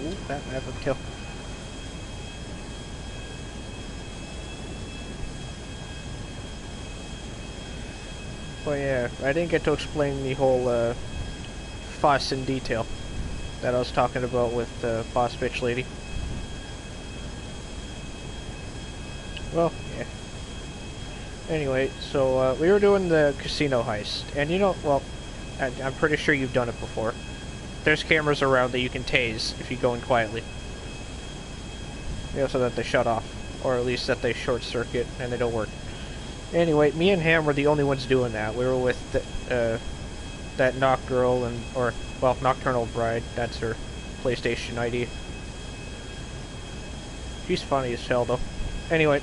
Ooh, that map would kill. Well, yeah, I didn't get to explain the whole fuss in detail that I was talking about with the boss bitch lady. Well, yeah. Anyway, so we were doing the casino heist, and you know, well, I'm pretty sure you've done it before. There's cameras around that you can tase if you go in quietly. You know, so that they shut off, or at least that they short circuit and they don't work. Anyway, me and Ham were the only ones doing that. We were with that Knock Girl well, Nocturnal Bride. That's her PlayStation ID. She's funny as hell, though. Anyway,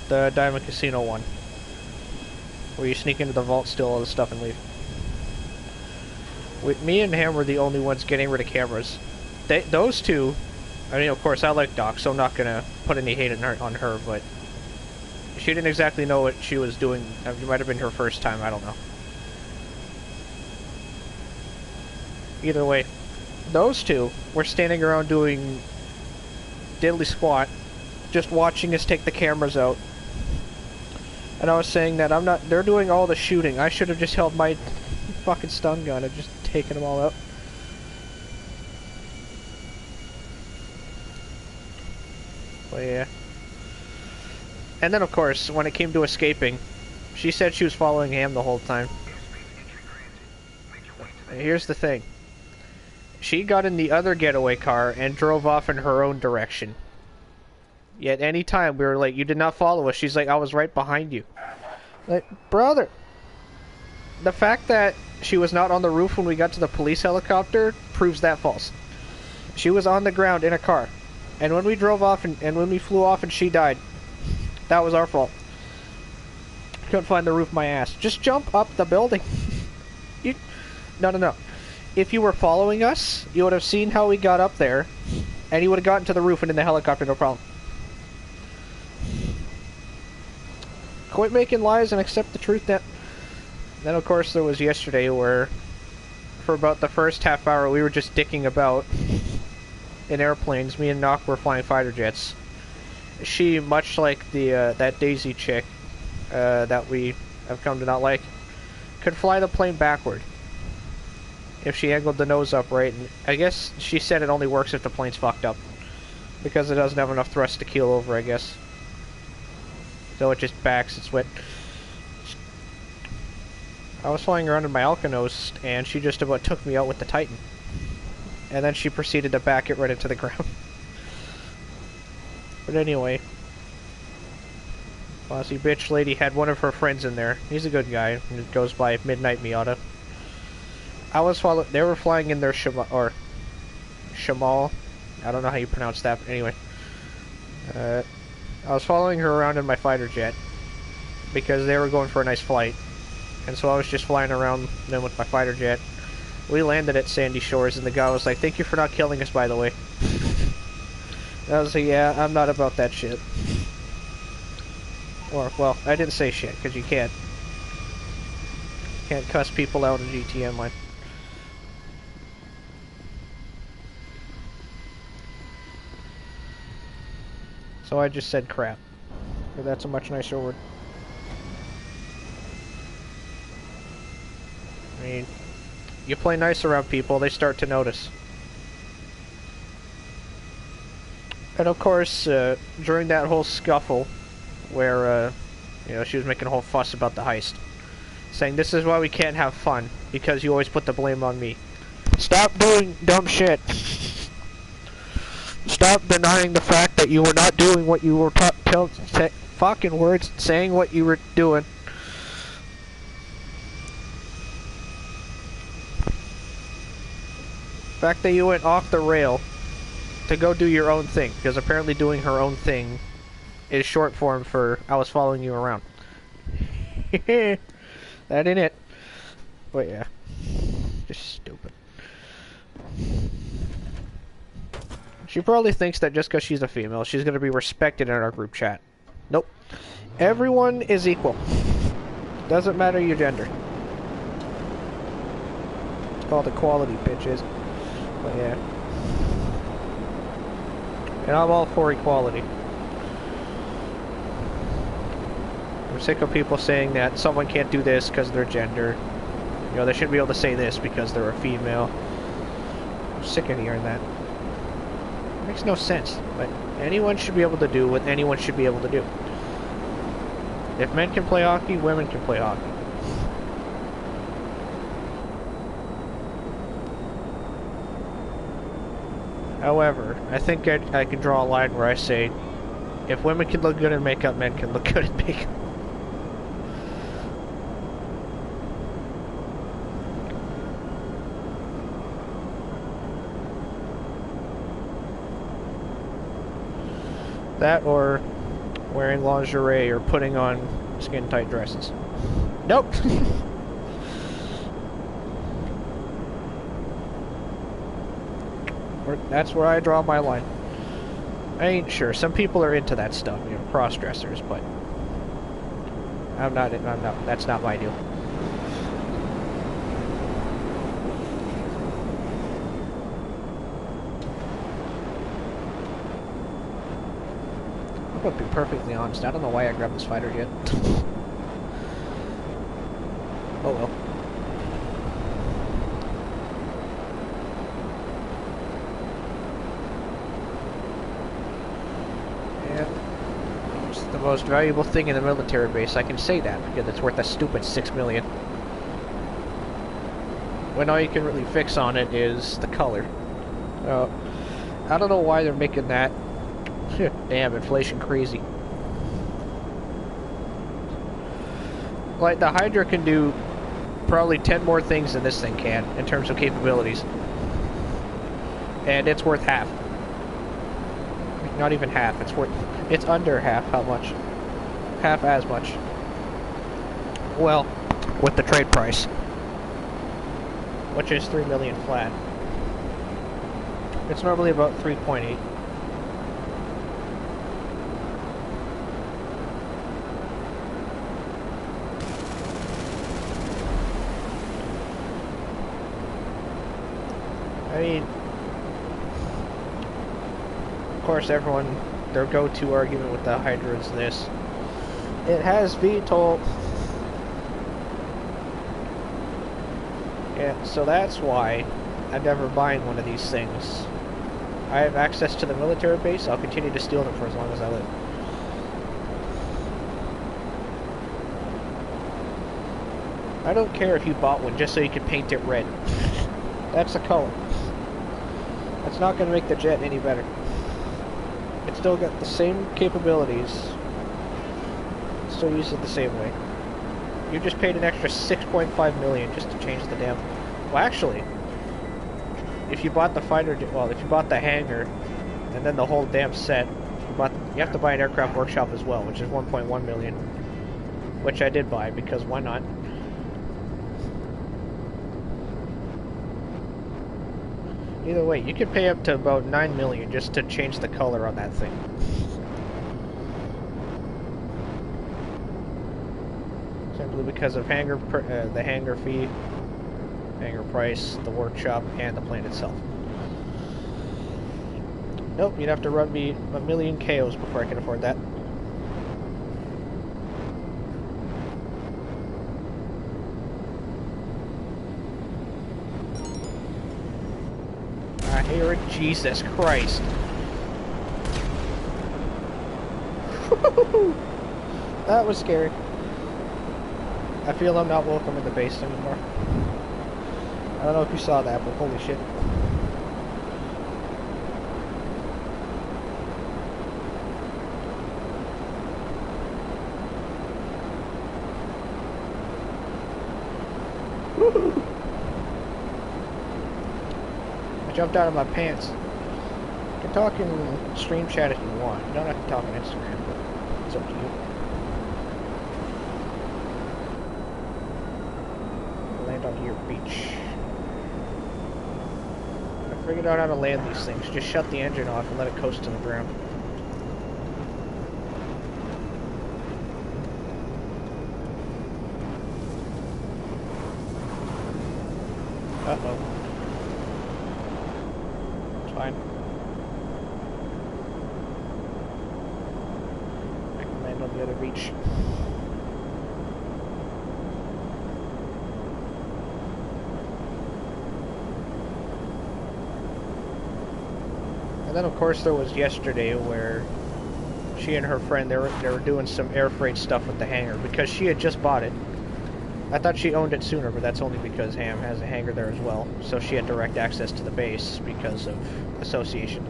the Diamond Casino one, where you sneak into the vault, steal all the stuff, and leave. With me and Ham were the only ones getting rid of cameras. Those two, I mean, of course, I like Doc, so I'm not gonna put any hate on her, but she didn't exactly know what she was doing. It might have been her first time, I don't know. Either way, those two were standing around doing diddly squat, just watching us take the cameras out. And I was saying that they're doing all the shooting. I should have just held my fucking stun gun and just taken them all out. But yeah. And then, of course, when it came to escaping, she said she was following Ham the whole time. Here's the thing. She got in the other getaway car and drove off in her own direction. Yet any time we were like, you did not follow us, she's like, I was right behind you. Like, brother. The fact that she was not on the roof when we got to the police helicopter proves that false. She was on the ground in a car. And when we drove off and when we flew off and she died, that was our fault. Couldn't find the roof, my ass. Just jump up the building. No. If you were following us, you would have seen how we got up there, and you would have gotten to the roof and in the helicopter, no problem. Quit making lies and accept the truth. Then, of course, there was yesterday where, for about the first half hour, we were just dicking about in airplanes. Me and Nock were flying fighter jets. She, much like the that Daisy chick that we have come to not like, could fly the plane backward if she angled the nose up right. And I guess she said it only works if the plane's fucked up, because it doesn't have enough thrust to keel over, I guess. So it just backs its way. I was flying around in my Alkanos, and she just about took me out with the Titan. And then she proceeded to back it right into the ground. But anyway, bossy bitch lady had one of her friends in there. He's a good guy. He goes by Midnight Miata. They were flying in their Shamal. I don't know how you pronounce that, but anyway. I was following her around in my fighter jet because they were going for a nice flight. And so I was just flying around them with my fighter jet. We landed at Sandy Shores, and the guy was like, "Thank you for not killing us, by the way." And I was like, "Yeah, I'm not about that shit." Or, well, I didn't say shit, because you can't. Can't cuss people out in GTM line. So I just said crap. But that's a much nicer word. I mean, you play nice around people, they start to notice. And of course, during that whole scuffle, where, you know, she was making a whole fuss about the heist, saying, "This is why we can't have fun, because you always put the blame on me." Stop doing dumb shit. Stop denying the fact that you were not doing what you were fucking words, saying what you were doing. The fact that you went off the rail to go do your own thing, because apparently doing her own thing is short form for I was following you around. That ain't it. But yeah, just stupid. She probably thinks that just because she's a female, she's going to be respected in our group chat. Nope. Everyone is equal. Doesn't matter your gender. It's called equality, bitches. But yeah. And I'm all for equality. I'm sick of people saying that someone can't do this because of their gender. You know, they shouldn't be able to say this because they're a female. I'm sick of hearing that. It makes no sense. But anyone should be able to do what anyone should be able to do. If men can play hockey, women can play hockey. However, I think I can draw a line where I say, if women can look good in makeup, men can look good in makeup. That or wearing lingerie or putting on skin-tight dresses. Nope! That's where I draw my line. I ain't sure. Some people are into that stuff, you know, cross-dressers, but I'm not. That's not my deal. I'm gonna be perfectly honest. I don't know why I grabbed this fighter yet. Oh well. It's the most valuable thing in the military base. I can say that because it's worth a stupid $6 million. When all you can really fix on it is the color. I don't know why they're making that. Damn, inflation crazy. Like, the Hydra can do probably 10 more things than this thing can in terms of capabilities. And it's worth half. Not even half. It's under half how much. Half as much. Well, with the trade price. Which is $3 million flat. It's normally about 3.8. I mean, of course, everyone, their go-to argument with the Hydra is this: it has VTOL. Yeah, so that's why I'm never buying one of these things. I have access to the military base. I'll continue to steal them for as long as I live. I don't care if you bought one just so you could paint it red. That's the color. That's not going to make the jet any better. It's still got the same capabilities. Still use it the same way. You just paid an extra $6.5 million just to change the damn... Well, actually, if you bought the fighter... Well, if you bought the hangar, and then the whole damn set, you have to buy an aircraft workshop as well, which is $1.1 million. Which I did buy, because why not? Either way, you could pay up to about $9 million just to change the color on that thing. Simply because of the hangar fee, hangar price, the workshop, and the plane itself. Nope, you'd have to run me a million KOs before I can afford that. Jesus Christ. That was scary. I feel I'm not welcome in the base anymore. I don't know if you saw that, but holy shit. I jumped out of my pants. You can talk in stream chat if you want. You don't have to talk on Instagram, but it's up to you. Land on your beach. I figured out how to land these things. Just shut the engine off and let it coast to the ground. Uh-oh. fine. I can land on the other beach. And then of course there was yesterday where she and her friend, they were doing some air freight stuff with the hangar because she had just bought it. I thought she owned it sooner, but that's only because Ham has a hangar there as well. So she had direct access to the base because of association.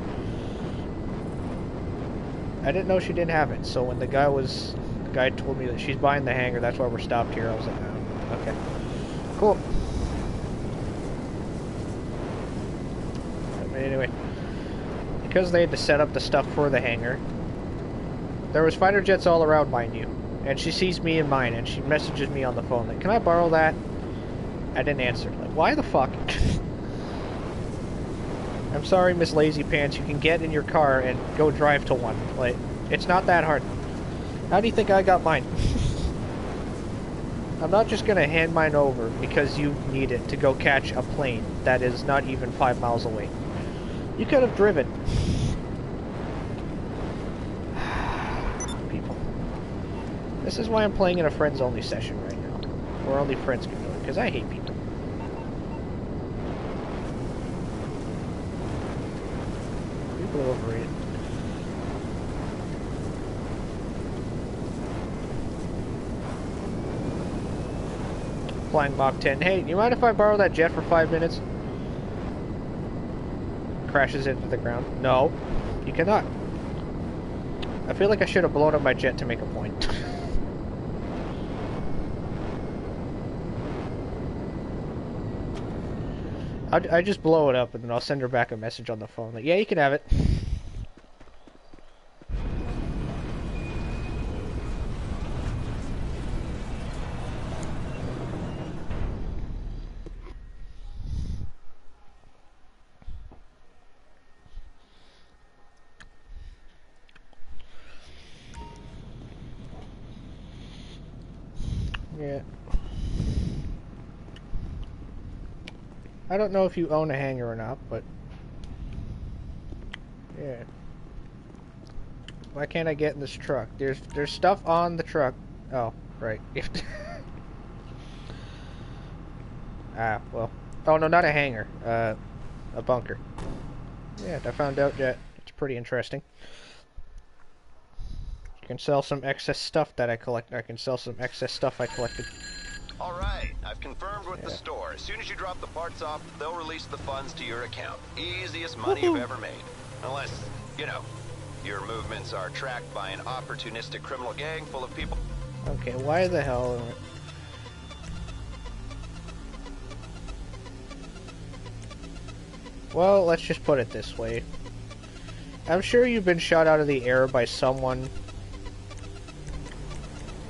I didn't know she didn't have it, so when the guy told me that she's buying the hangar, that's why we're stopped here, I was like, oh, okay. Cool. But anyway, because they had to set up the stuff for the hangar, there was fighter jets all around, mind you. And she sees me in mine, and she messages me on the phone, like, can I borrow that? I didn't answer. Like, why the fuck? I'm sorry, Miss Lazy Pants, you can get in your car and go drive to one. Like, it's not that hard. How do you think I got mine? I'm not just gonna hand mine over because you need it to go catch a plane that is not even 5 miles away. You could have driven. People. This is why I'm playing in a friends-only session right now. Where only friends can do it, because I hate people. People are overrated. Flying Mach 10. Hey, you mind if I borrow that jet for 5 minutes? Crashes into the ground. No, you cannot. I feel like I should have blown up my jet to make a point. I just blow it up and then I'll send her back a message on the phone. Like, yeah, you can have it. Yeah. I don't know if you own a hangar or not, but yeah. Why can't I get in this truck? There's stuff on the truck. Oh, right. Ah, well. Oh no, not a hangar. A bunker. Yeah, I found out that it's pretty interesting. You can sell some excess stuff that I collect. I can sell some excess stuff I collected. All right, I've confirmed with the store. As soon as you drop the parts off, they'll release the funds to your account. Easiest money you've ever made. Unless, you know, your movements are tracked by an opportunistic criminal gang full of people. Okay, why the hell? Well, let's just put it this way. I'm sure you've been shot out of the air by someone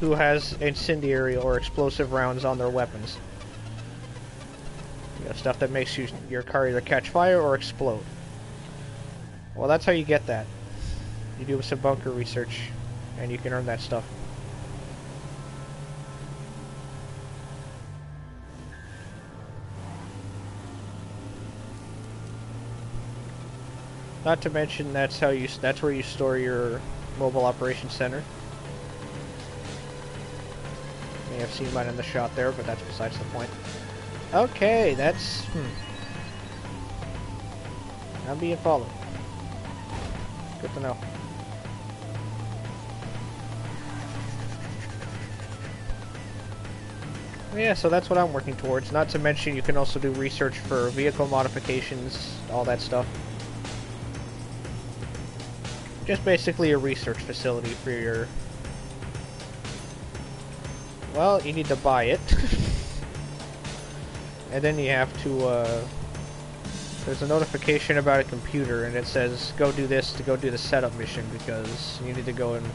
who has incendiary or explosive rounds on their weapons. You know, stuff that makes your car either catch fire or explode. Well, that's how you get that. You do some bunker research, and you can earn that stuff. Not to mention that's where you store your mobile operations center. You may have seen mine in the shot there, but that's besides the point. Okay, that's I'm being followed. Good to know. Yeah, so that's what I'm working towards. Not to mention you can also do research for vehicle modifications, all that stuff. Just basically a research facility for your... Well, you need to buy it. And then you have to, there's a notification about a computer, and it says, go do this to go do the setup mission, because you need to go and...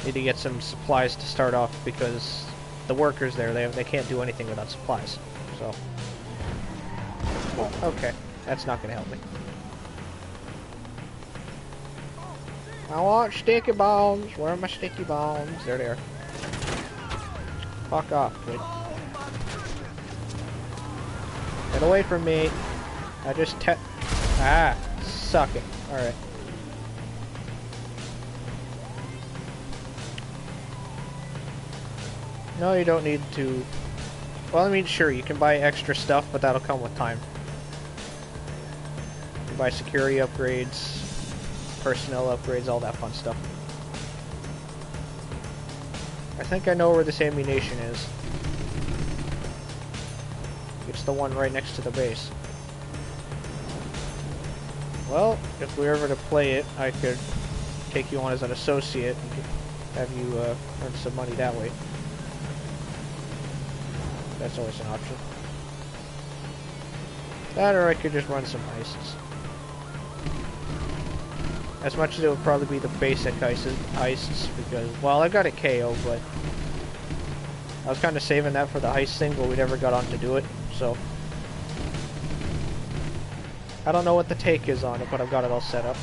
need to get some supplies to start off, because the workers there, they can't do anything without supplies. So... Okay, that's not gonna help me. I want sticky bombs. Where are my sticky bombs? There they are. Fuck off, kid. Get away from me. I just sucking. Alright. No, you don't need to... Well, I mean, sure, you can buy extra stuff, but that'll come with time. You can buy security upgrades, personnel upgrades, all that fun stuff. I think I know where this ammunition is. It's the one right next to the base. Well, if we were ever to play it, I could take you on as an associate and have you earn some money that way. That's always an option. That, or I could just run some heists. As much as it would probably be the basic heists, because, well, I got a KO, but I was kind of saving that for the heist thing, but we never got on to do it, so. I don't know what the take is on it, but I've got it all set up.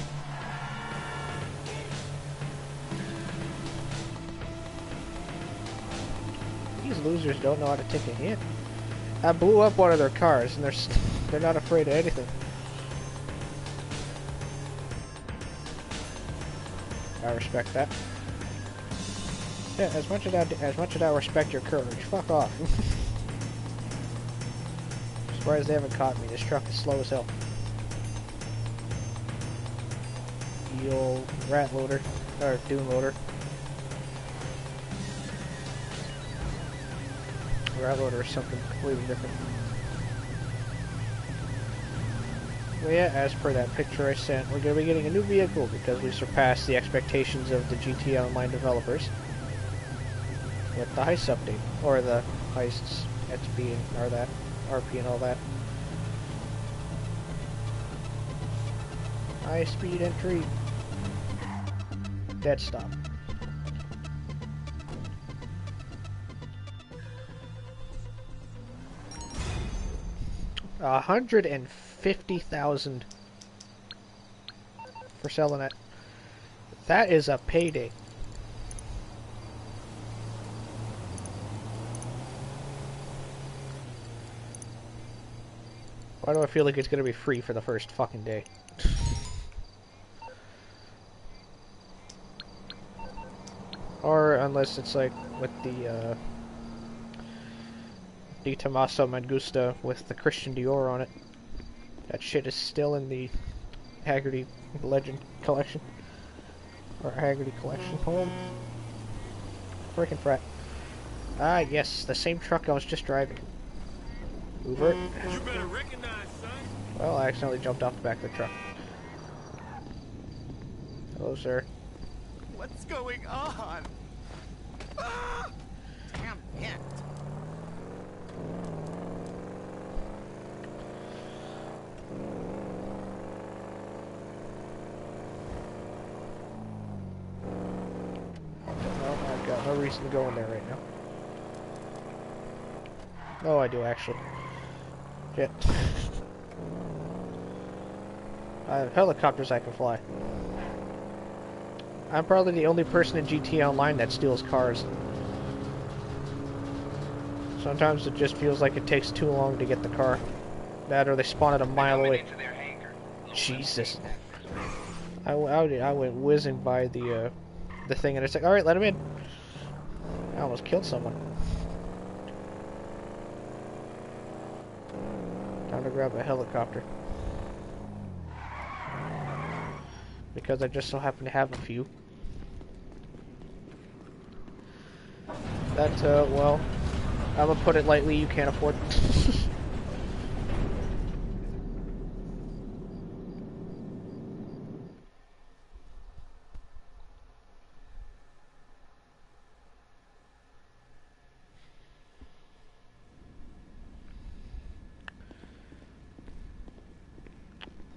These losers don't know how to take a hit. I blew up one of their cars, and they're not afraid of anything. I respect that. Yeah, as much as I respect your courage, fuck off. Surprised they haven't caught me. This truck is slow as hell. The old rat loader, or dune loader. Rat loader is something completely different. Well, yeah, as per that picture I sent, we're going to be getting a new vehicle because we surpassed the expectations of the GTA Online developers with the heist update, or the heists, XP and or that, RP and all that. High speed entry. Dead stop. $150,000 for selling it. That is a payday. Why do I feel like it's gonna be free for the first fucking day? Or unless it's like with the Di Tommaso Mangusta with the Christian Dior on it. That shit is still in the Haggerty Legend collection. Or Haggerty collection. Home. Freaking frat. Ah, yes, the same truck I was just driving. Uber. You better recognize, son. Well, I accidentally jumped off the back of the truck. Hello, sir. What's going on? Ah! Damn it. Well, I've got no reason to go in there right now. No, I do actually. Shit. I have helicopters I can fly. I'm probably the only person in GTA Online that steals cars. Sometimes it just feels like it takes too long to get the car. That or they spawn it a mile away. Jesus. I went whizzing by the thing and it's like, alright, let him in. I almost killed someone. Time to grab a helicopter. Because I just so happen to have a few. That, well, I'm gonna put it lightly, you can't afford.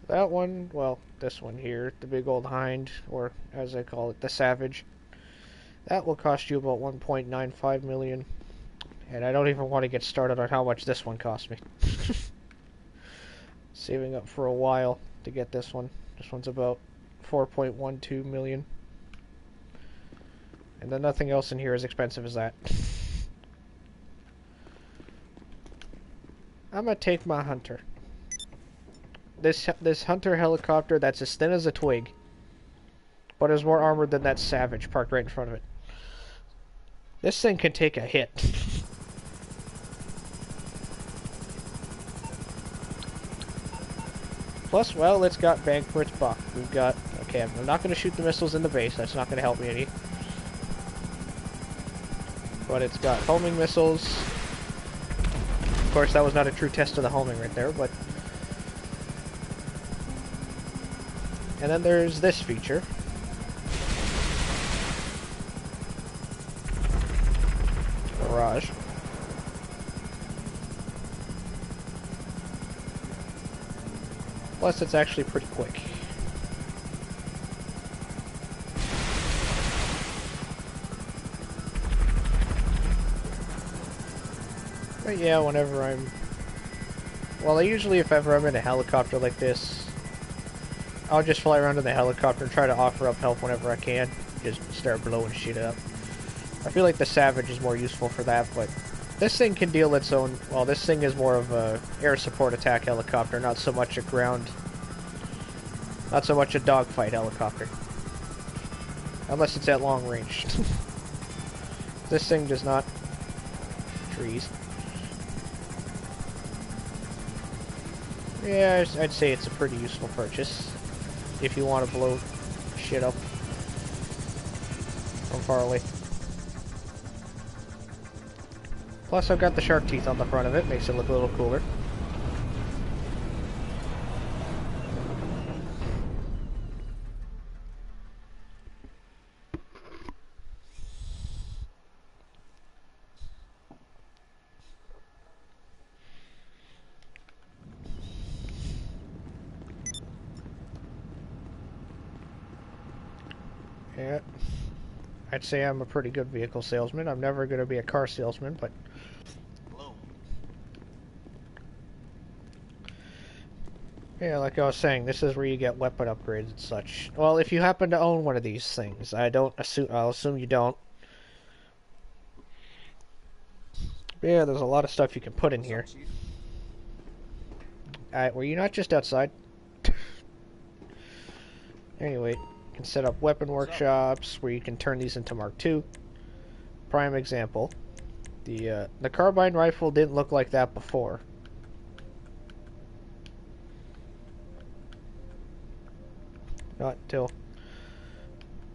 That one, well, this one here, the big old hind, or as I call it, the savage. That will cost you about 1.95 million. And I don't even want to get started on how much this one cost me. Saving up for a while to get this one. This one's about 4.12 million. And then nothing else in here as expensive as that. I'm gonna take my hunter. this hunter helicopter that's as thin as a twig, but is more armored than that Savage parked right in front of it. This thing can take a hit. Plus, well, it's got bang for its buck. We've got... Okay, I'm not going to shoot the missiles in the base. That's not going to help me any. But it's got homing missiles. Of course, that was not a true test of the homing right there, but... And then there's this feature. Barrage. Plus, it's actually pretty quick. But yeah, whenever I'm... Well, usually if ever I'm in a helicopter like this, I'll just fly around in the helicopter and try to offer up help whenever I can. Just start blowing shit up. I feel like the Savage is more useful for that, but this thing can deal its own... Well, this thing is more of a air support attack helicopter, not so much a ground... Not so much a dogfight helicopter. Unless it's at long range. This thing does not... Trees. Yeah, I'd say it's a pretty useful purchase. If you want to blow shit up from far away. Plus, I've got the shark teeth on the front of it. Makes it look a little cooler. Yeah, I'd say I'm a pretty good vehicle salesman. I'm never going to be a car salesman, but... Yeah, like I was saying, this is where you get weapon upgrades and such. Well, if you happen to own one of these things, I'll assume you don't. But yeah, there's a lot of stuff you can put in here. Were you not just outside? Anyway, you can set up weapon workshops where you can turn these into Mark II. Prime example. The carbine rifle didn't look like that before. Not until...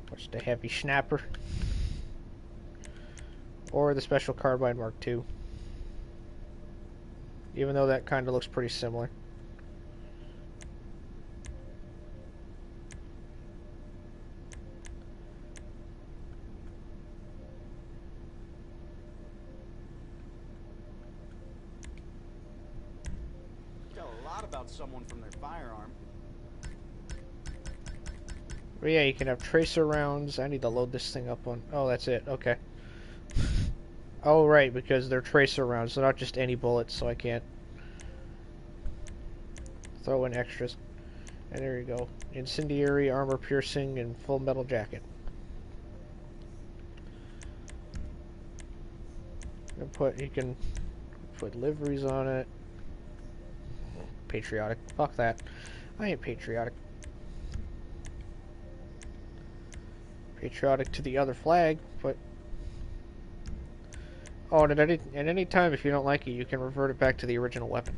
What's the heavy snapper? Or the special carbine Mark II. Even though that kind of looks pretty similar. Tell a lot about someone from their firearm. But yeah, you can have tracer rounds. I need to load this thing up on... Oh, that's it. Okay. Oh, right, because they're tracer rounds. They're not just any bullets, so I can't throw in extras. And there you go. Incendiary, armor piercing, and full metal jacket. You can put liveries on it. Patriotic. Fuck that. I ain't patriotic. Patriotic to the other flag, but... Oh, and at any time, if you don't like it, you can revert it back to the original weapon.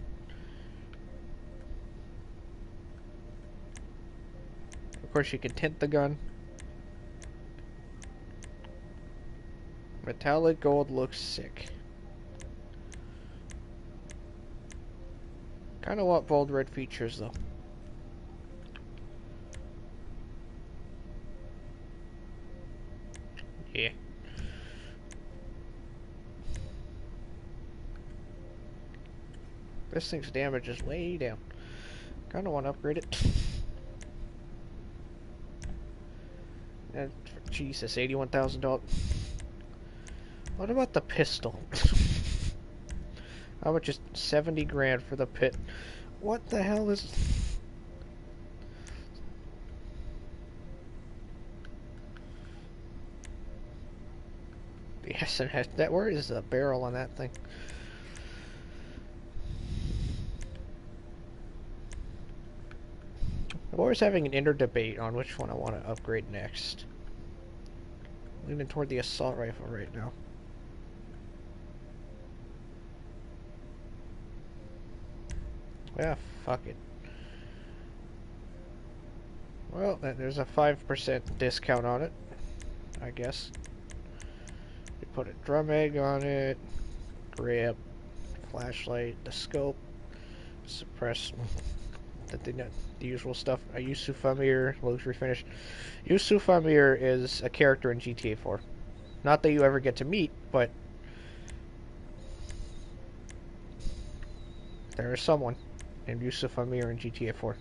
Of course, you can tint the gun. Metallic gold looks sick. Kinda want bold red features, though. Yeah. This thing's damage is way down. Kinda want to upgrade it. And Jesus, $81,000. What about the pistol? How much is 70 grand for the pit? What the hell is... Yes, it has that. Where is the barrel on that thing? always having an inner debate on which one I want to upgrade next. Leaning toward the assault rifle right now. Yeah, fuck it. Well, there's a 5% discount on it, I guess. You put a drum egg on it, grip, flashlight, the scope, suppress, the usual stuff. A Yusufamir, luxury finish. Yusufamir is a character in GTA 4. Not that you ever get to meet, but there is someone named Yusufamir in GTA 4.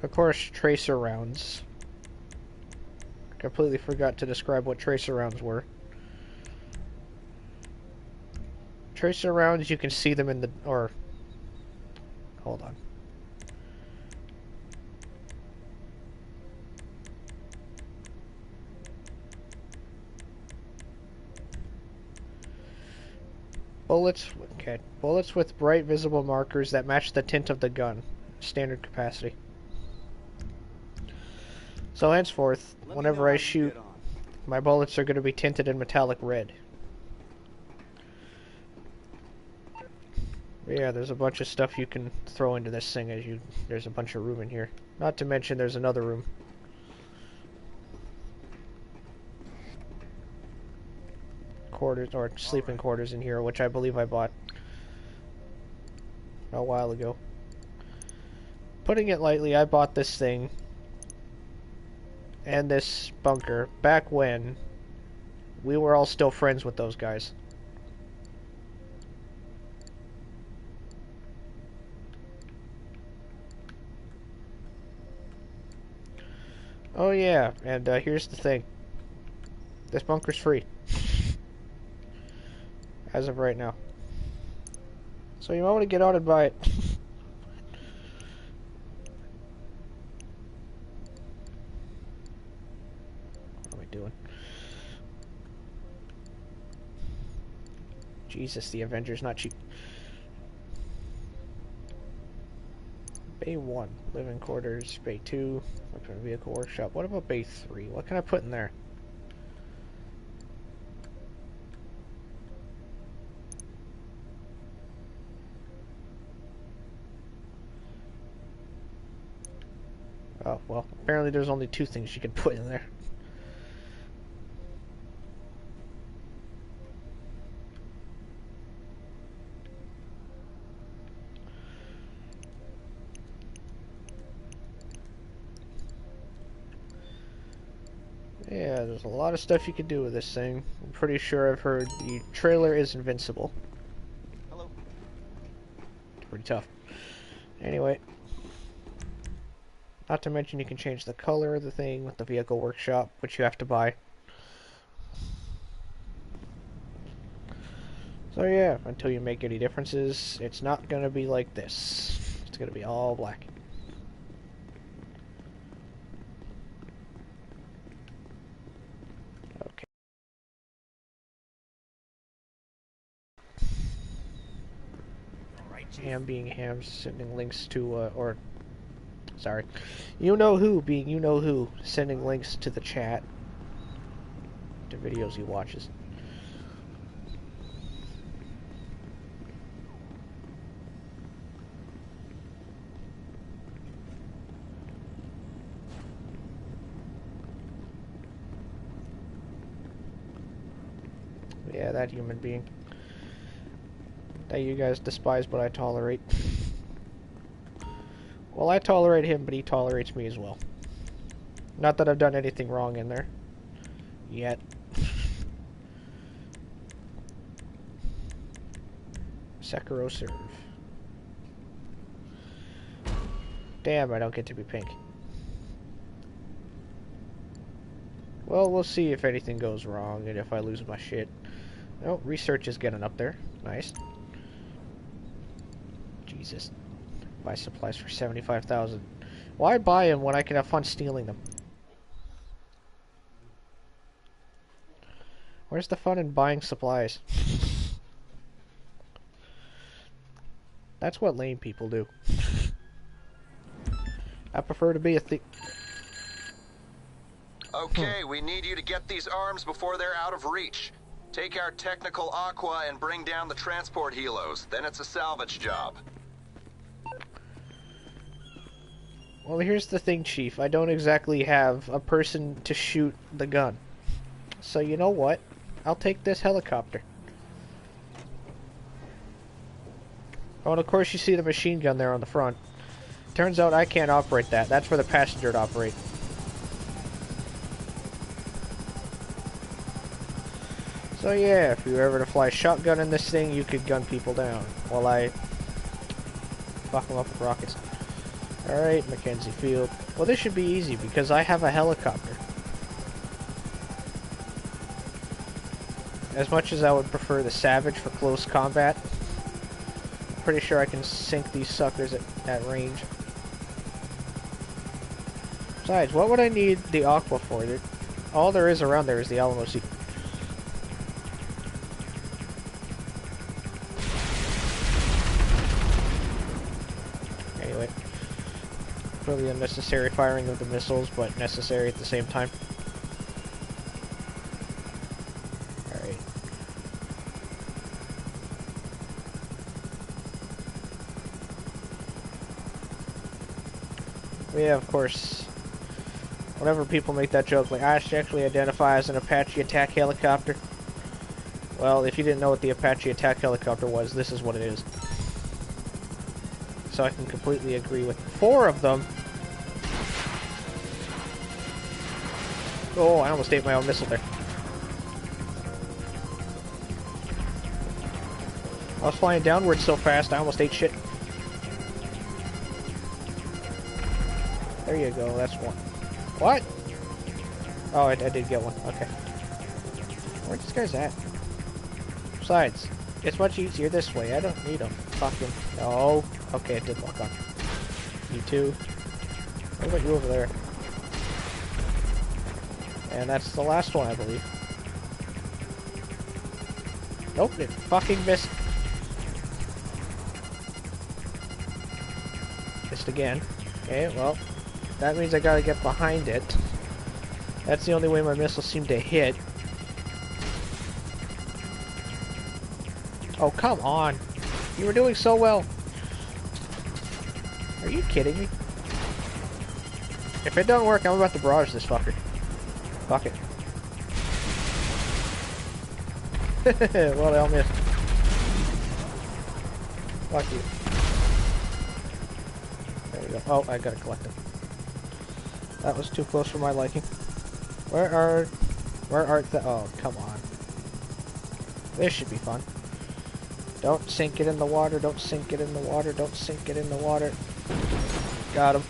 Of course, tracer rounds. Completely forgot to describe what tracer rounds were. Tracer rounds, you can see them in the... or... hold on. Bullets... okay. Bullets with bright visible markers that match the tint of the gun. Standard capacity. So henceforth, whenever I shoot, my bullets are going to be tinted in metallic red. But yeah, there's a bunch of stuff you can throw into this thing as you... there's a bunch of room in here. Not to mention there's another room. Quarters, or sleeping quarters in here, which I believe I bought a while ago. Putting it lightly, I bought this thing and this bunker back when we were all still friends with those guys. Oh yeah, and here's the thing. This bunker's free. As of right now. So you might want to get on and buy it. Doing? Jesus, the Avengers not cheap. Bay 1, living quarters. Bay 2, weapon vehicle workshop. What about Bay 3? What can I put in there? Oh, well, apparently there's only 2 things you can put in there. Yeah, there's a lot of stuff you can do with this thing. I'm pretty sure I've heard the trailer is invincible. Hello. It's pretty tough. Anyway. Not to mention you can change the color of the thing with the vehicle workshop, which you have to buy. So yeah, until you make any differences, it's not going to be like this. It's going to be all black. Okay. Ham being ham, sending links to, sorry. You know who being you know who, sending links to the chat. To videos he watches. Yeah, that human being. That you guys despise, but I tolerate. Well, I tolerate him, but he tolerates me as well. Not that I've done anything wrong in there. Yet. Sekiro serve. Damn, I don't get to be pink. Well, we'll see if anything goes wrong and if I lose my shit. Oh, research is getting up there. Nice. Jesus. Buy supplies for 75,000. Why buy them when I can have fun stealing them? Where's the fun in buying supplies? That's what lame people do. I prefer to be a thief. Okay, we need you to get these arms before they're out of reach. Take our technical aqua and bring down the transport helos. Then it's a salvage job. Well, here's the thing, Chief. I don't exactly have a person to shoot the gun. So you know what? I'll take this helicopter. Oh, and of course you see the machine gun there on the front. Turns out I can't operate that. That's for the passenger to operate. So yeah, if you were ever to fly shotgun in this thing, you could gun people down while I fuck them up with rockets. Alright, Mackenzie Field. Well, this should be easy because I have a helicopter. As much as I would prefer the Savage for close combat, I'm pretty sure I can sink these suckers at range. Besides, what would I need the Aqua for? All there is around there is the Alamo Sea. Anyway. Really unnecessary firing of the missiles, but necessary at the same time. Alright. Yeah, of course. Whenever people make that joke, like, I actually identify as an Apache attack helicopter. Well, if you didn't know what the Apache attack helicopter was, this is what it is. So I can completely agree with 4 of them. Oh, I almost ate my own missile there. I was flying downward so fast, I almost ate shit. There you go, that's one. What? Oh, I did get one. Okay. Where's this guy's at? Besides, it's much easier this way. I don't need them. Fucking... Oh. Okay, it did lock on. You too. What about you over there? And that's the last one, I believe. Nope, it fucking missed. Missed again. Okay, well, that means I gotta get behind it. That's the only way my missiles seem to hit. Oh, come on. You were doing so well. Are you kidding me? If it doesn't work, I'm about to barrage this fucker. Fuck it. Well, they all missed. Fuck you. There we go. Oh, I gotta collect them. That was too close for my liking. Where art the... Oh, come on. This should be fun. Don't sink it in the water, don't sink it in the water, don't sink it in the water. Got him.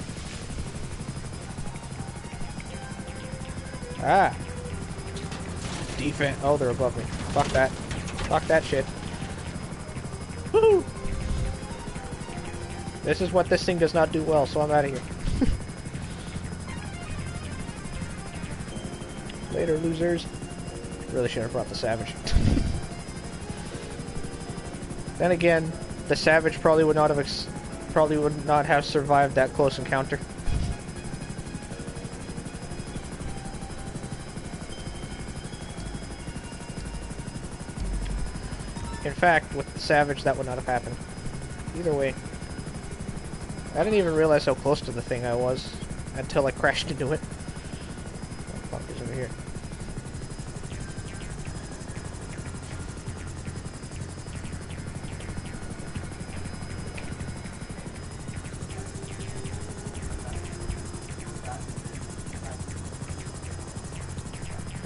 Ah! Defense. Oh, they're above me. Fuck that. Fuck that shit. Woohoo! This is what this thing does not do well, so I'm out of here. Later, losers. Really should have brought the Savage. Then again, the Savage probably would not have survived that close encounter. In fact, with the Savage, that would not have happened. Either way. I didn't even realize how close to the thing I was until I crashed into it. What the fuck is over here?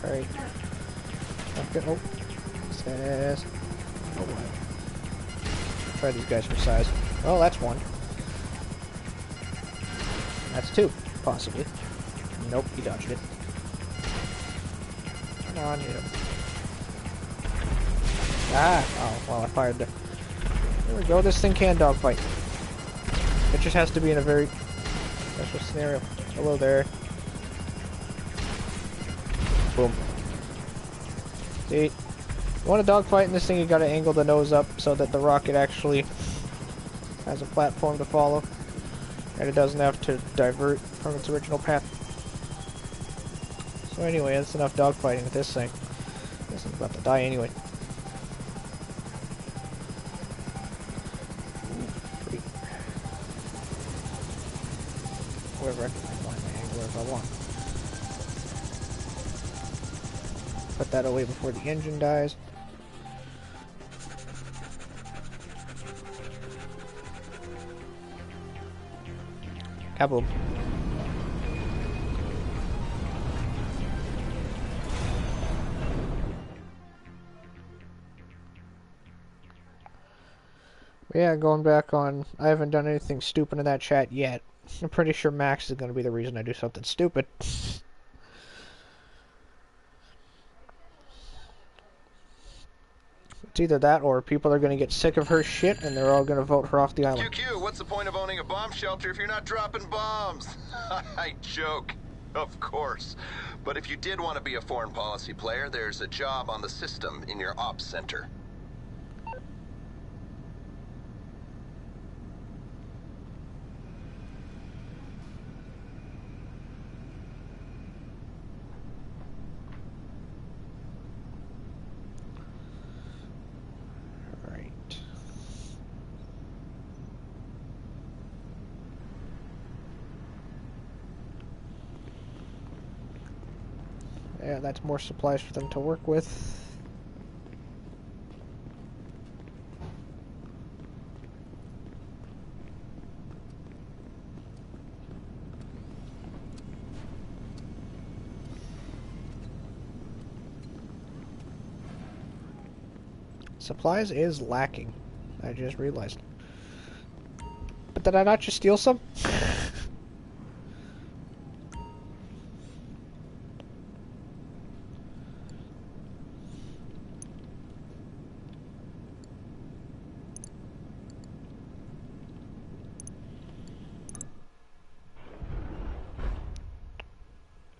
Alright. Okay. Oh. Says. Oh, wow. Try these guys for size. Oh, that's one. That's two, possibly. Nope, he dodged it. Come on, you. Ah! Oh, well, I fired the... There we go, this thing can dogfight. It just has to be in a very Special scenario. Hello there. Boom. See? You want a dogfight in this thing, you gotta angle the nose up so that the rocket actually has a platform to follow. And it doesn't have to divert from its original path. So anyway, that's enough dogfighting with this thing. This thing's about to die anyway. Pretty. Whatever, I can find my angler if I want. Put that away before the engine dies. Kaboom. Yeah, going back on, I haven't done anything stupid in that chat yet. I'm pretty sure Max is going to be the reason I do something stupid. It's either that or people are going to get sick of her shit and they're all going to vote her off the island. QQ, what's the point of owning a bomb shelter if you're not dropping bombs? I joke, of course. But if you did want to be a foreign policy player, there's a job on the system in your ops center. Yeah, that's more supplies for them to work with. Supplies is lacking. I just realized. But did I not just steal some?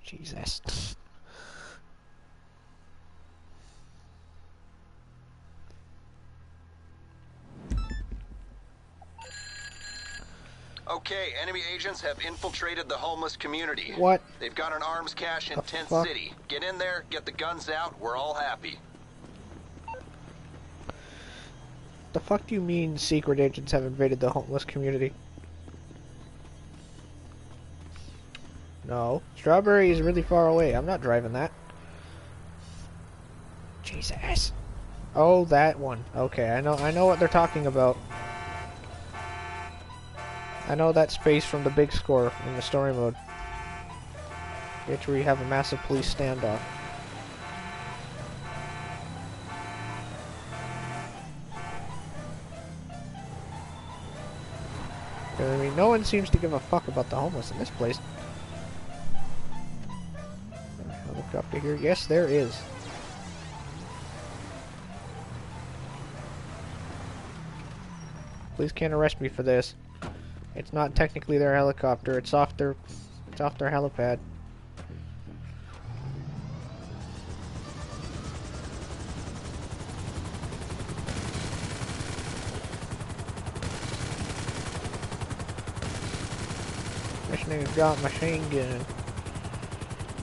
Jesus. Okay, enemy agents have infiltrated the homeless community. What? They've got an arms cache in The Tent fuck? City. Get in there, get the guns out, we're all happy. The fuck do you mean secret agents have invaded the homeless community? No. Strawberry is really far away. I'm not driving that. Jesus. Oh, that one. Okay, I know what they're talking about. I know that space from the big score in the story mode. It's where you have a massive police standoff. I mean, no one seems to give a fuck about the homeless in this place. I'll look up to here. Yes, there is. Please can't arrest me for this. It's not technically their helicopter. It's off their helipad. This nigga's got a machine gun.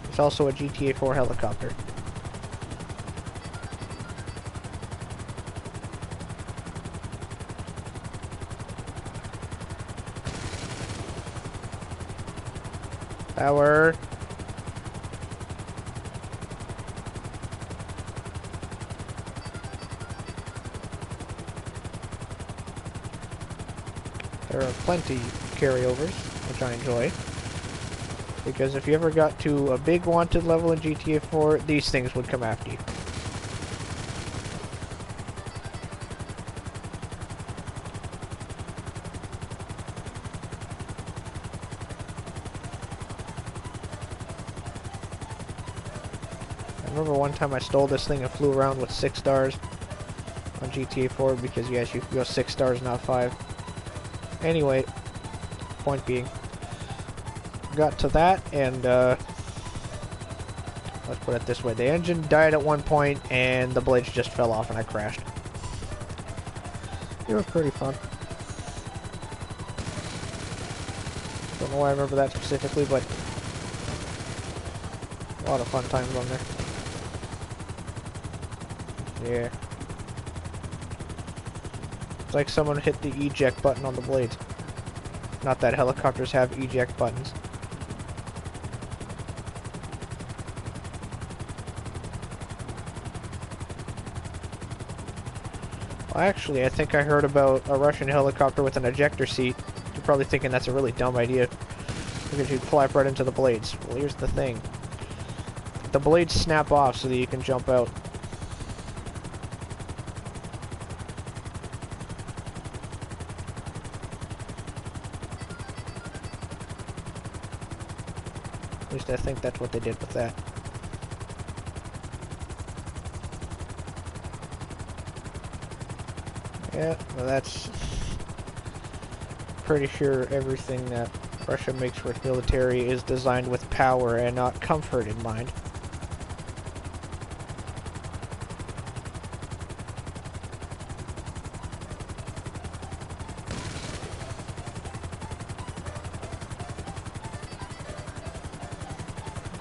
It's also a GTA 4 helicopter. Power. There are plenty carryovers, which I enjoy. Because if you ever got to a big wanted level in GTA 4, these things would come after you. I remember one time I stole this thing and flew around with 6 stars on GTA 4 because yes, you can go 6 stars, not 5. Anyway, point being, got to that, and let's put it this way: the engine died at one point, and the blades just fell off, and I crashed. It was pretty fun. Don't know why I remember that specifically, but a lot of fun times on there. Yeah. It's like someone hit the eject button on the blades. Not that helicopters have eject buttons. Well, actually, I think I heard about a Russian helicopter with an ejector seat. You're probably thinking that's a really dumb idea, because you'd fly right into the blades. Well, here's the thing. The blades snap off so that you can jump out. At least I think that's what they did with that. Yeah, well, that's pretty sure everything that Russia makes for its military is designed with power and not comfort in mind.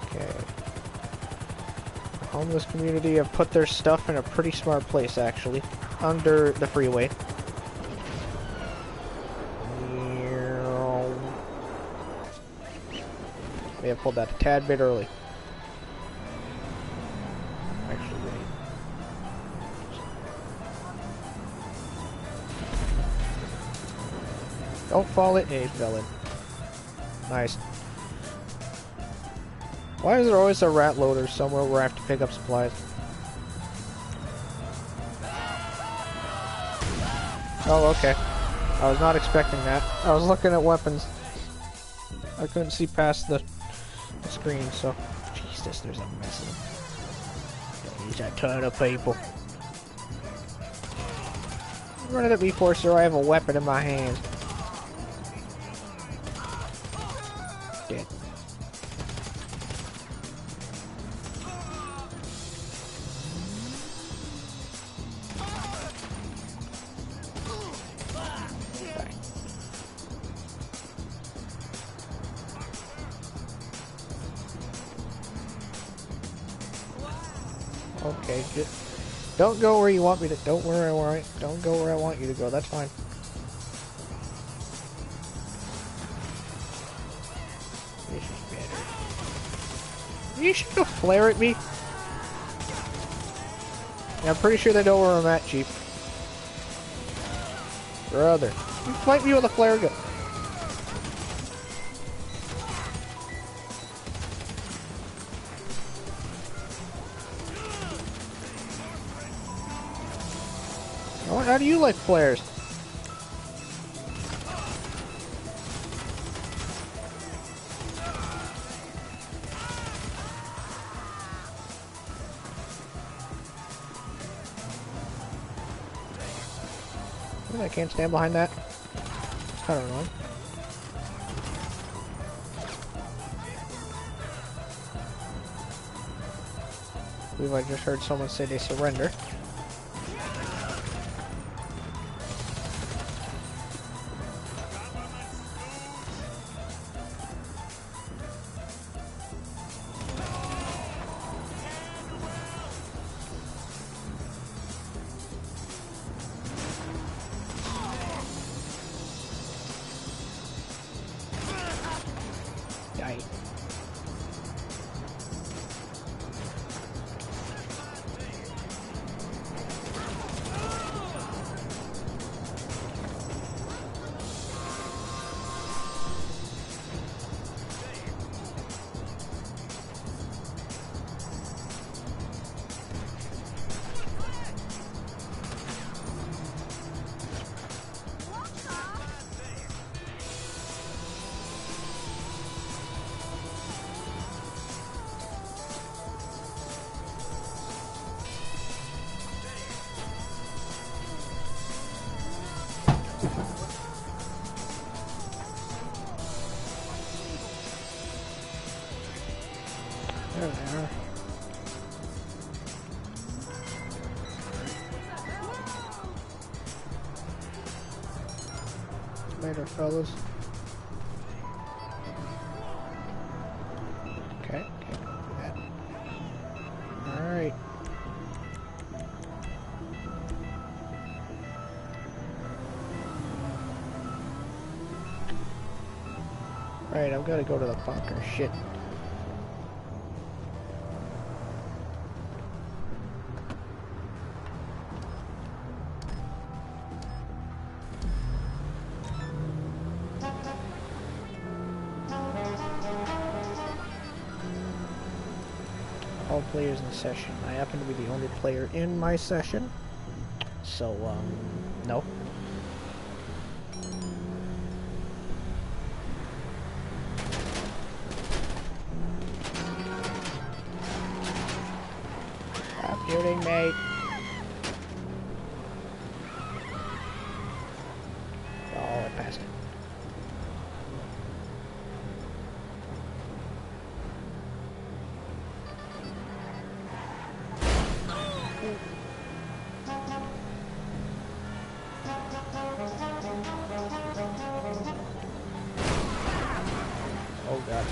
Okay. The homeless community have put their stuff in a pretty smart place, actually. Under the freeway. May have pulled that a tad bit early. Actually, wait. Don't fall it. Hey, fell in. Nice. Why is there always a rat loader somewhere where I have to pick up supplies? Oh, okay. I was not expecting that. I was looking at weapons. I couldn't see past the screen, so... Jesus, there's a mess of them. There's a ton of people. Running at me for, sir. I have a weapon in my hand. Dead. Okay, just don't go where you want me to. Don't go where I want you to go. That's fine. This is better. You shoot a flare at me. Yeah, I'm pretty sure they know where I'm at, Chief. Brother, you fight me with a flare gun. How do you like flares? I can't stand behind that. I don't know. I believe I just heard someone say they surrender. Die. There they are. Later, fellas. Okay, can't do that. Alright. Alright, I've got to go to the bunker. Shit. All players in session. I happen to be the only player in my session. So, no. Stop shooting, mate. Oh, I passed it. Oh god.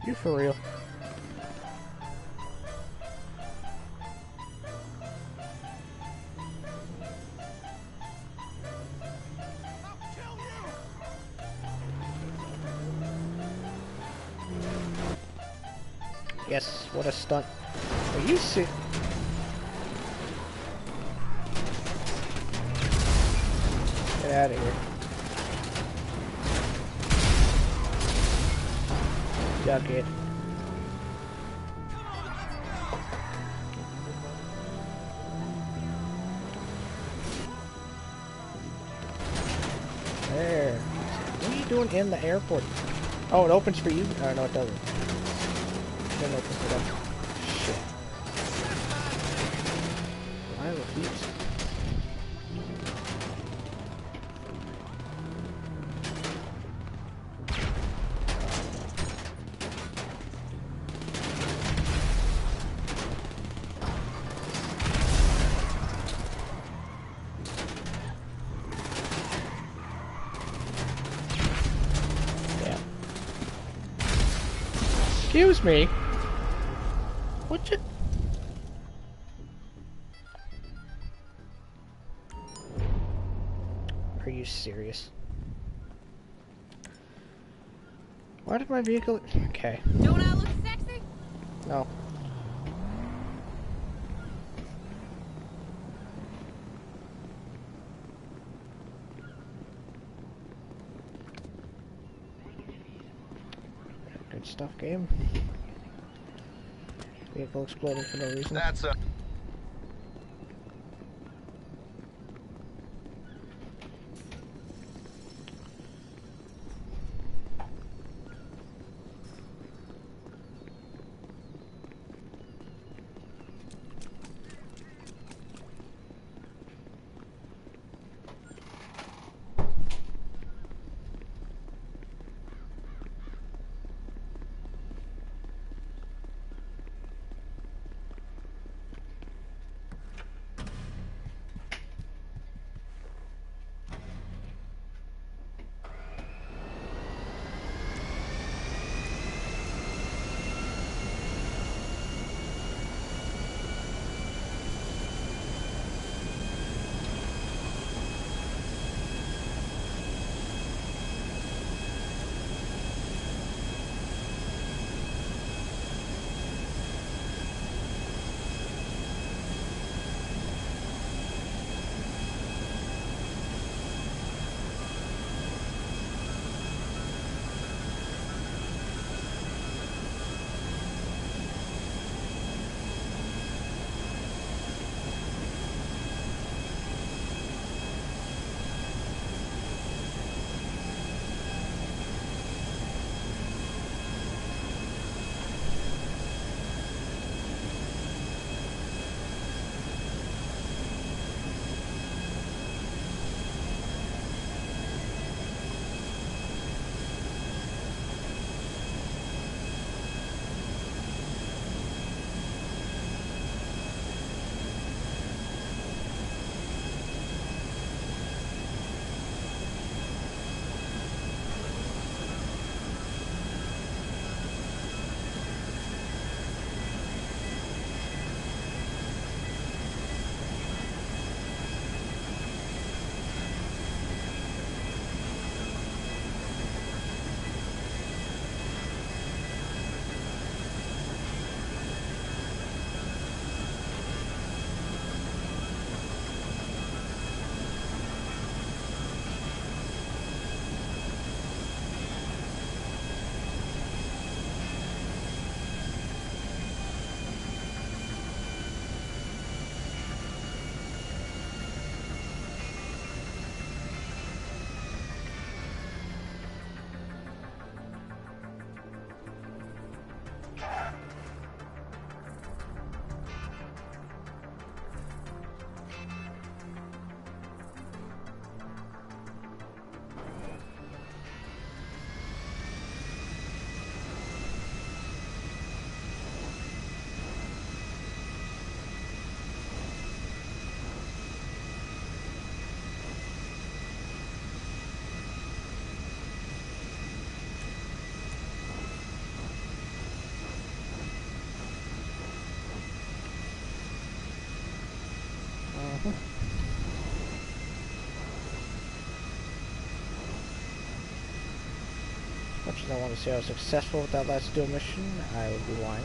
You for real? Yes, what a stunt. Are you sick? Get out of here. Duck it. There. What are you doing in the airport? Oh, it opens for you? Oh, no, it doesn't. It doesn't open for them. Shit. Why the thieves? Excuse me. What you? Are you serious? Why did my vehicle? Okay. Don't I look sexy? No. Good stuff, game. Vehicle exploding for no reason. That's a... Much as I want to say I was successful with that last dual mission, I would be lying.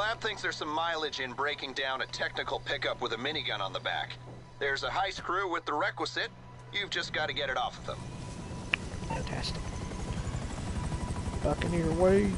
lab thinks there's some mileage in breaking down a technical pickup with a minigun on the back. There's a heist crew with the requisite. You've just got to get it off of them. Fantastic. Buccaneer way.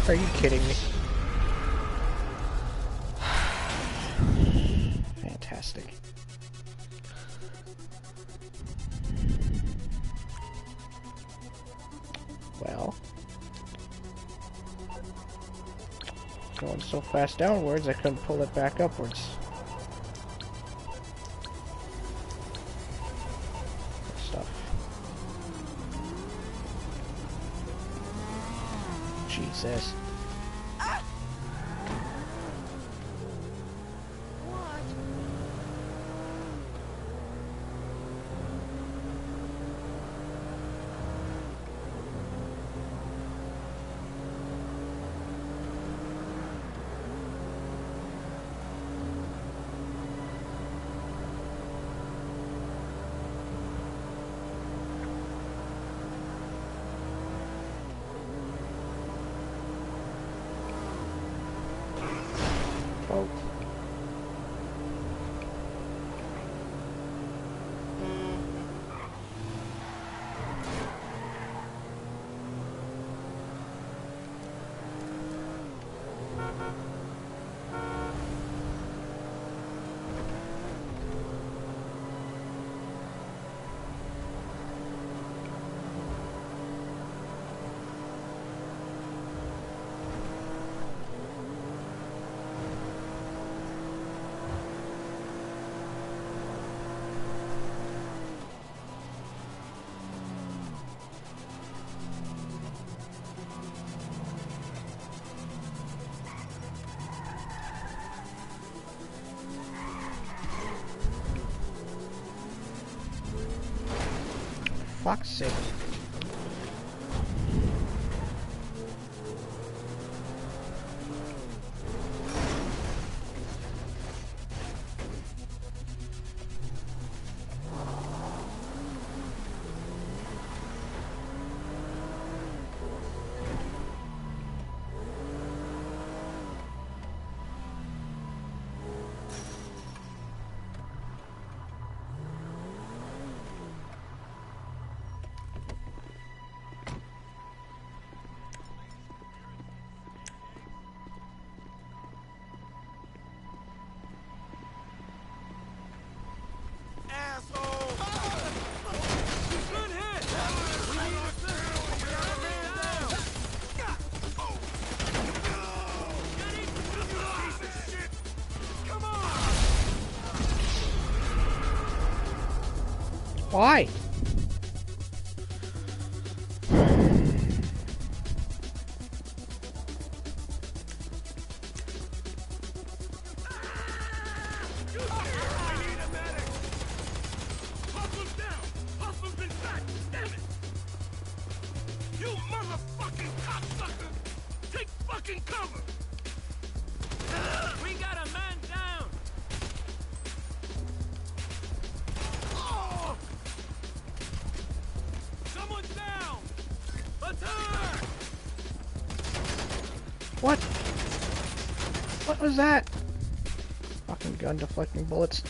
Are you kidding me? Fantastic. Well, going so fast downwards, I couldn't pull it back upwards. Stuff. Jesus. Oh. Fuck's sake. Why? motherfucking cocksucker! Take fucking cover! We got a man down! Oh! Someone's down! Attack! What? What was that? Fucking gun deflecting bullets.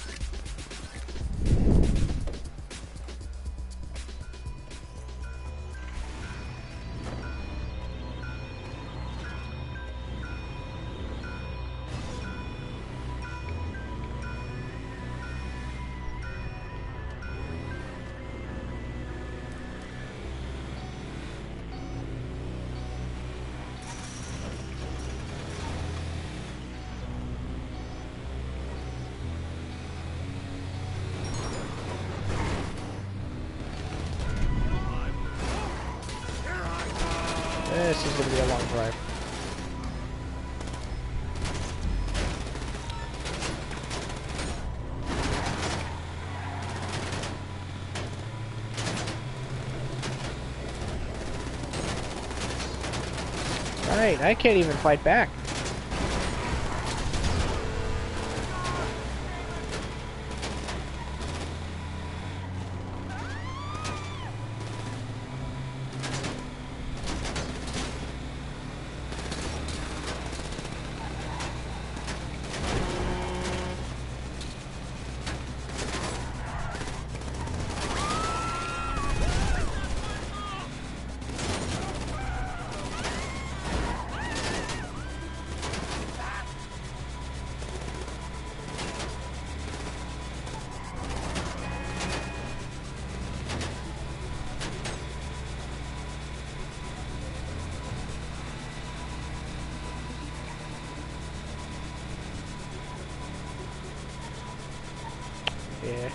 This is gonna be a long drive. Right, I can't even fight back. Yeah.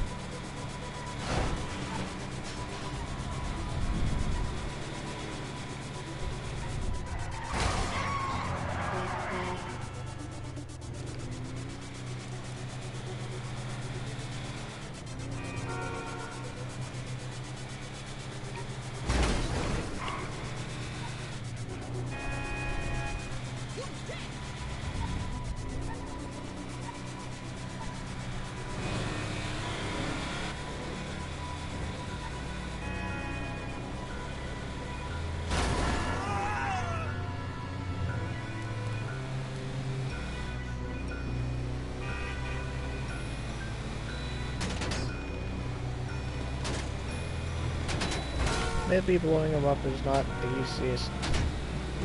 Maybe blowing them up is not the easiest,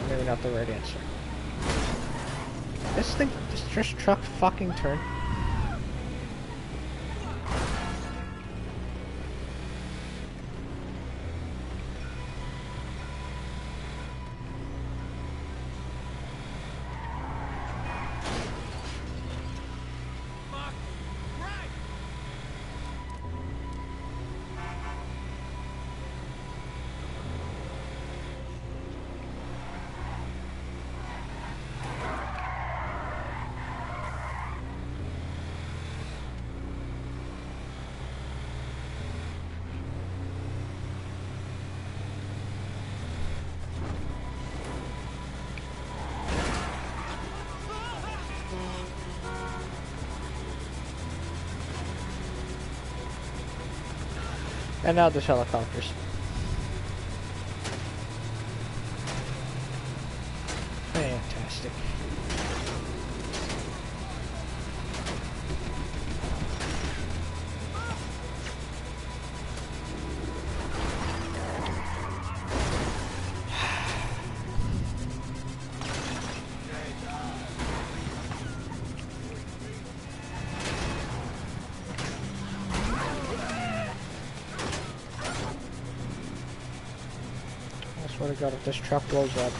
maybe not the right answer. This thing, this truck fucking turned. And now there's helicopters. Fantastic. I swear to God, if this truck blows up.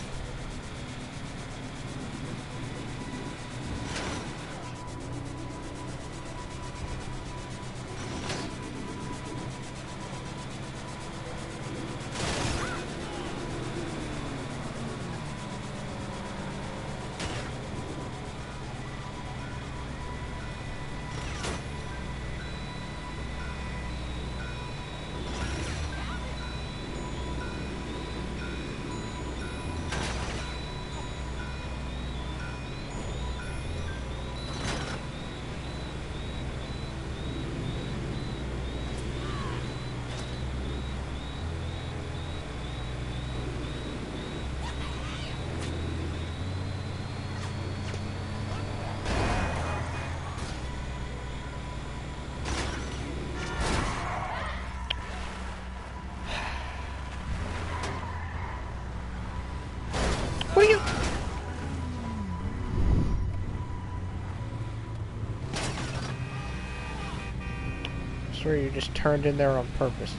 swear you just turned in there on purpose.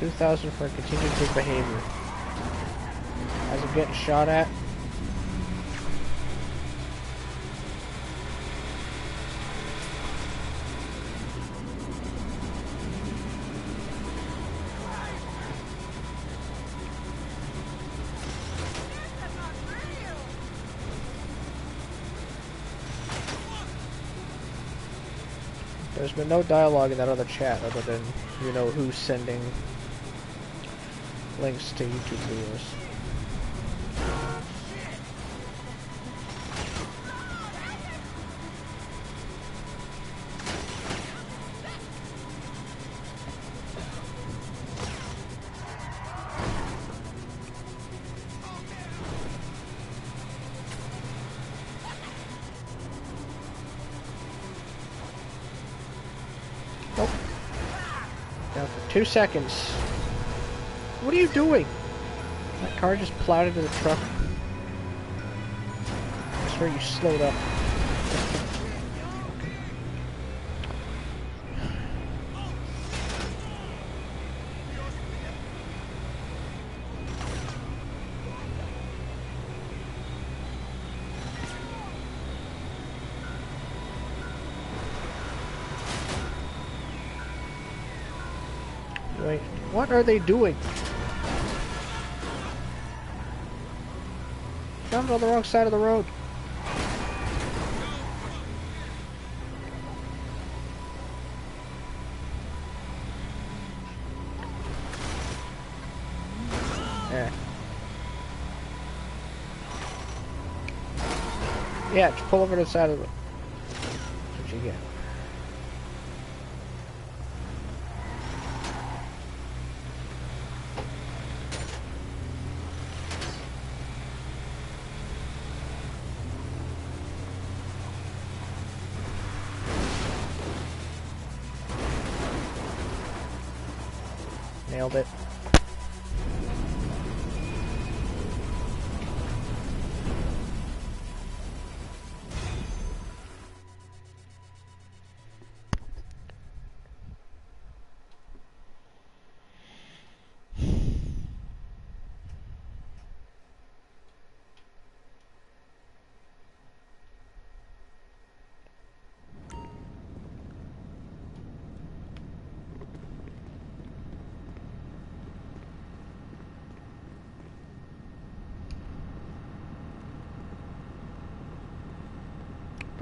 $2,000 for continued good behavior. As I'm getting shot at. There's been no dialogue in that other chat other than, you know, who's sending links to YouTube videos. Nope. Down for 2 seconds. What are you doing? That car just plowed into the truck. I swear you slowed up. Wait, what are they doing? Jumped on the wrong side of the road. Yeah. Yeah, just pull over to the side of the road. That's what you get. Nailed it.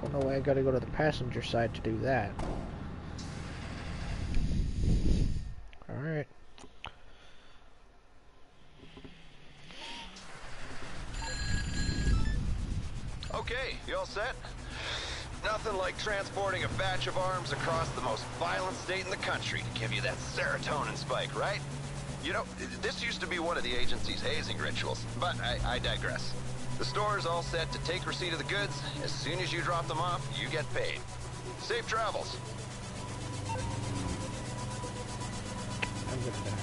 Don't know why I gotta go to the passenger side to do that. Alright. Okay, you all set? Nothing like transporting a batch of arms across the most violent state in the country to give you that serotonin spike, right? You know, this used to be one of the agency's hazing rituals, but I digress. The store is all set to take receipt of the goods. As soon as you drop them off, you get paid. Safe travels. I'm gonna die.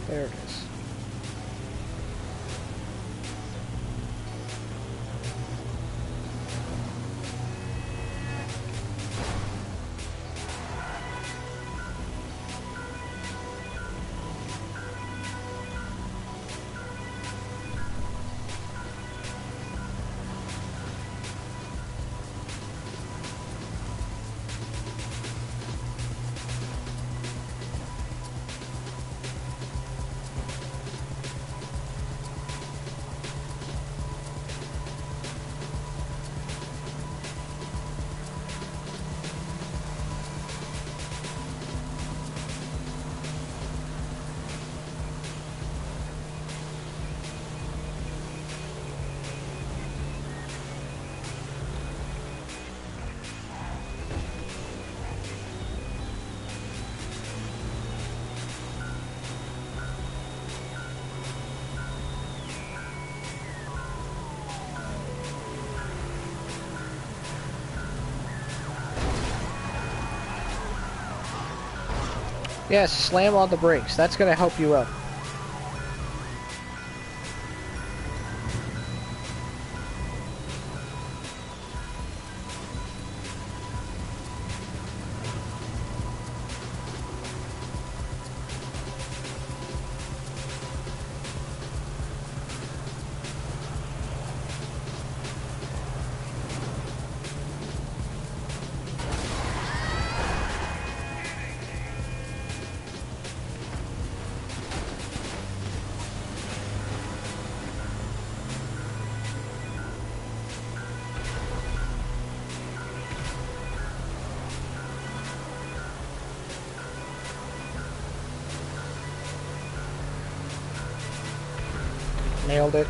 There it is. Yes, slam on the brakes. That's gonna help you out. Nailed it.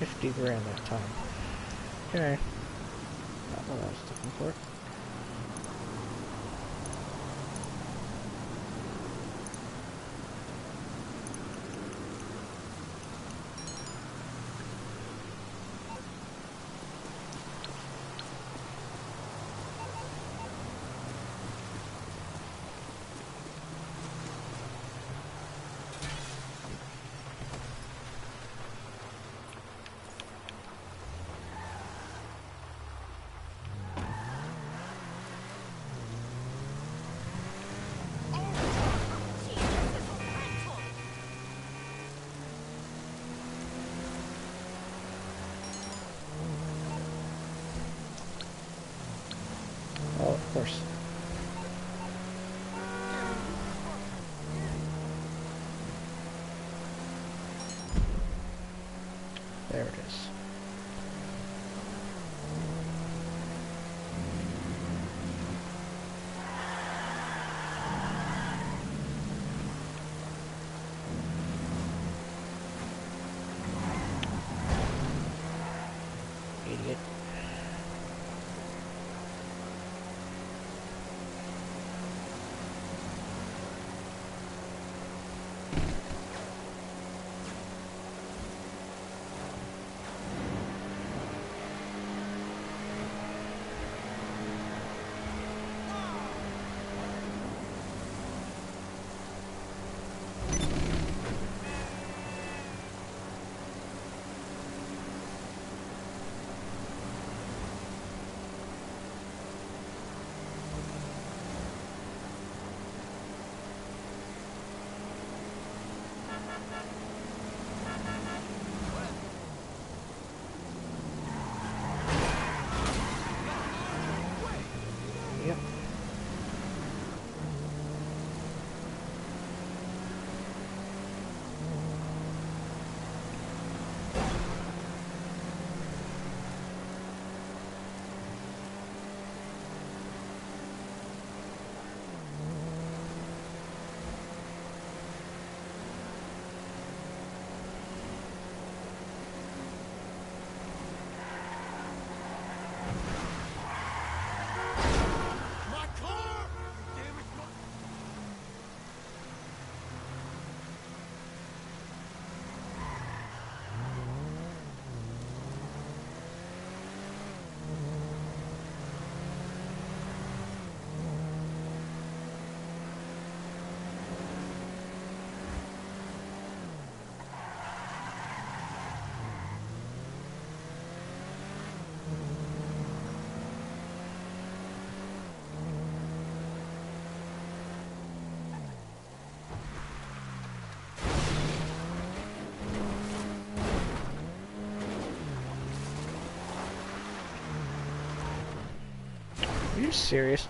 $50 grand that time. Okay. Not what I was looking for. Oh, of course. There it is. Idiot. Are you serious?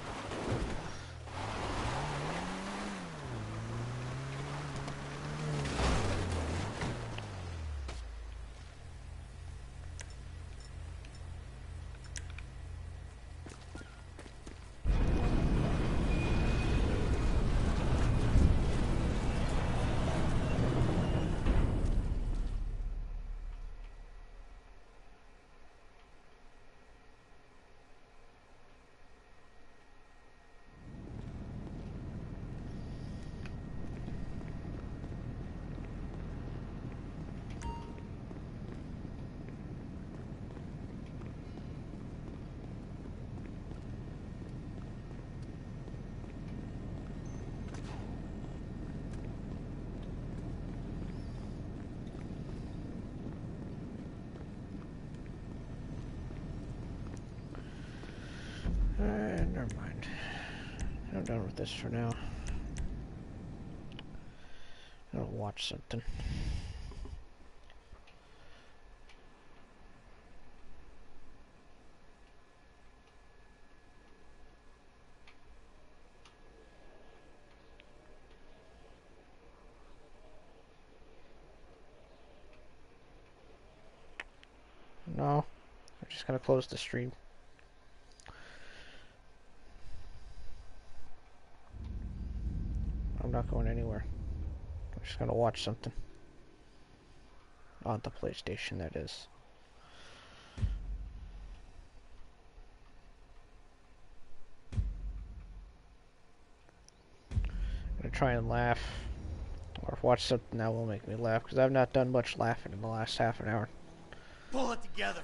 Never mind. I'm done with this for now. I'll watch something. No, I'm just gonna close the stream. I'm not going anywhere. I'm just gonna watch something. On the PlayStation, that is. I'm gonna try and laugh. Or watch something that will make me laugh, because I've not done much laughing in the last half an hour. Pull it together.